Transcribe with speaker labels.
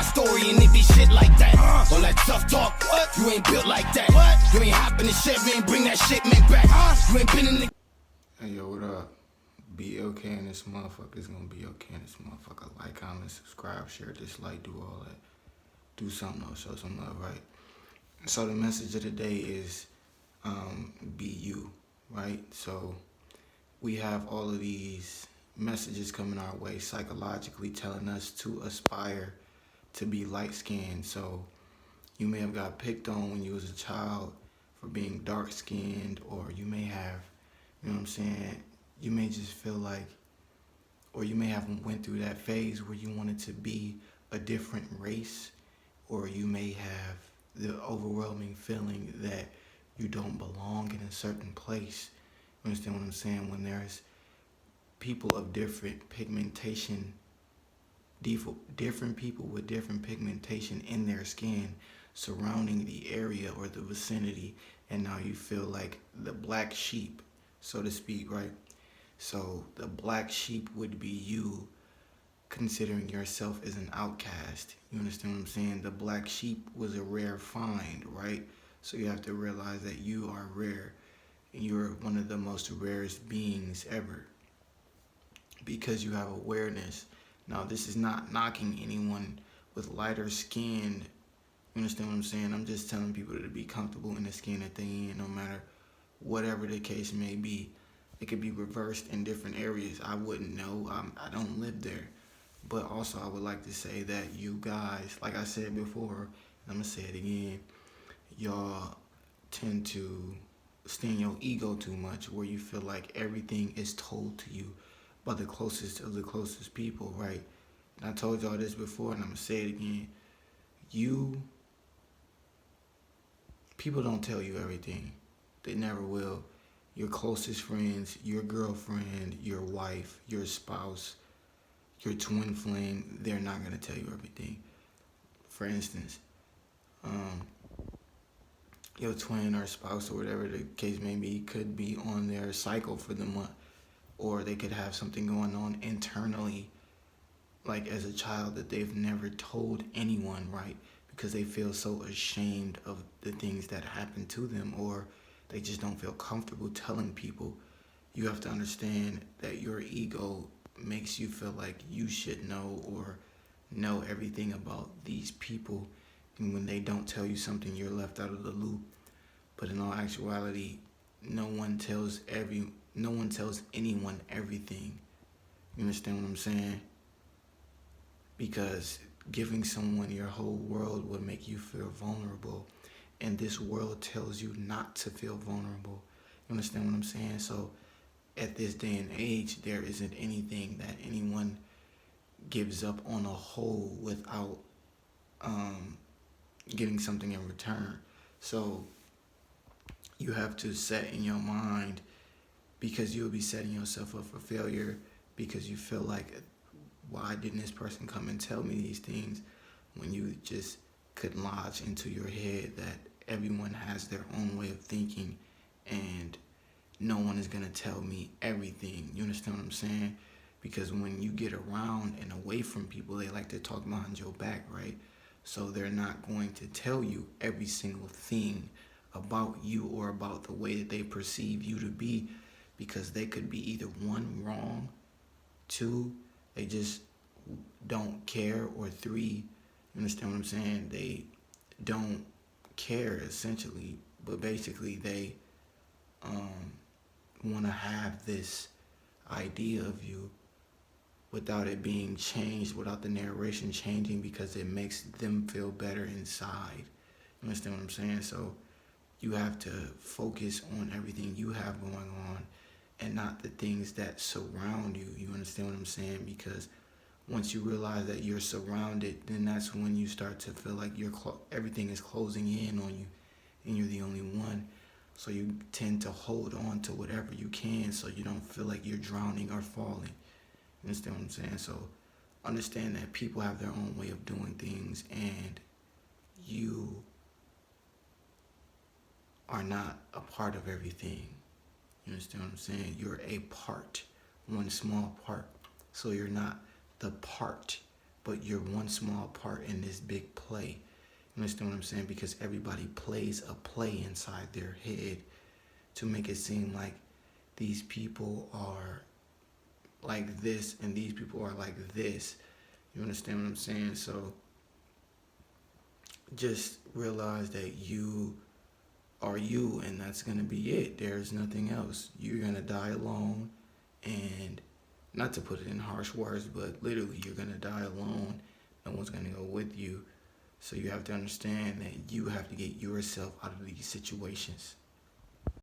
Speaker 1: story and it be shit like that. All that tough talk, what? You ain't built like that. What? You ain't hop in the Chevy and bring that shit man back. You ain't been in the...
Speaker 2: Hey, yo, what up? Be okay in this motherfucker. It's gonna be okay in this motherfucker. Like, comment, subscribe, share, dislike, do all that. Do something though, show some love, right? So the message of the day is be you, right? So we have all of these messages coming our way psychologically telling us to aspire to be light-skinned. So you may have got picked on when you was a child for being dark-skinned, or you may have, you know what I'm saying, you may just feel like, or you may have went through that phase where you wanted to be a different race, or you may have the overwhelming feeling that you don't belong in a certain place. You understand what I'm saying? When there's people of different pigmentation, different people with different pigmentation in their skin surrounding the area or the vicinity, and now you feel like the black sheep, so to speak, right? So the black sheep would be you considering yourself as an outcast. You understand what I'm saying? The black sheep was a rare find, right? So you have to realize that you are rare, and you're one of the most rarest beings ever because you have awareness. Now, this is not knocking anyone with lighter skin. You understand what I'm saying? I'm just telling people to be comfortable in the skin that they in, no matter whatever the case may be. It could be reversed in different areas. I wouldn't know. I don't live there. But also, I would like to say that you guys, like I said before, and I'm going to say it again, y'all tend to stay in your ego too much, where you feel like everything is told to you by the closest of the closest people, right? And I told y'all this before, and I'm going to say it again. People don't tell you everything. They never will. Your closest friends, your girlfriend, your wife, your spouse, your twin flame, they're not going to tell you everything. For instance, your twin or spouse or whatever the case may be could be on their cycle for the month, or they could have something going on internally, like as a child, that they've never told anyone, right? Because they feel so ashamed of the things that happen to them, or they just don't feel comfortable telling people. You have to understand that your ego makes you feel like you should know or know everything about these people, and when they don't tell you something, you're left out of the loop. But in all actuality, no one tells anyone everything. You understand what I'm saying? Because giving someone your whole world would make you feel vulnerable, and this world tells you not to feel vulnerable. You understand what I'm saying? So at this day and age, there isn't anything that anyone gives up on a whole without getting something in return. So you have to set in your mind, because you'll be setting yourself up for failure, because you feel like, why didn't this person come and tell me these things, when you just could lodge into your head that everyone has their own way of thinking and no one is going to tell me everything. You understand what I'm saying? Because when you get around and away from people, they like to talk behind your back, right? So they're not going to tell you every single thing about you or about the way that they perceive you to be, because they could be either one, wrong, two, they just don't care, or three, you understand what I'm saying, they don't care essentially, but basically they want to have this idea of you without it being changed, without the narration changing, because it makes them feel better inside. You understand what I'm saying? So you have to focus on everything you have going on and not the things that surround you. You understand what I'm saying? Because once you realize that you're surrounded, then that's when you start to feel like everything is closing in on you and you're the only one. So you tend to hold on to whatever you can so you don't feel like you're drowning or falling. You understand what I'm saying? So understand that people have their own way of doing things, and you are not a part of everything. You understand what I'm saying? You're a part, one small part. So you're not the part but you're one small part in this big play. You understand what I'm saying? Because everybody plays a play inside their head to make it seem like these people are like this and these people are like this. You understand what I'm saying? So just realize that you are you, and that's going to be it. There's nothing else. You're going to die alone, and not to put it in harsh words, but literally you're going to die alone. No one's going to go with you. So you have to understand that you have to get yourself out of these situations.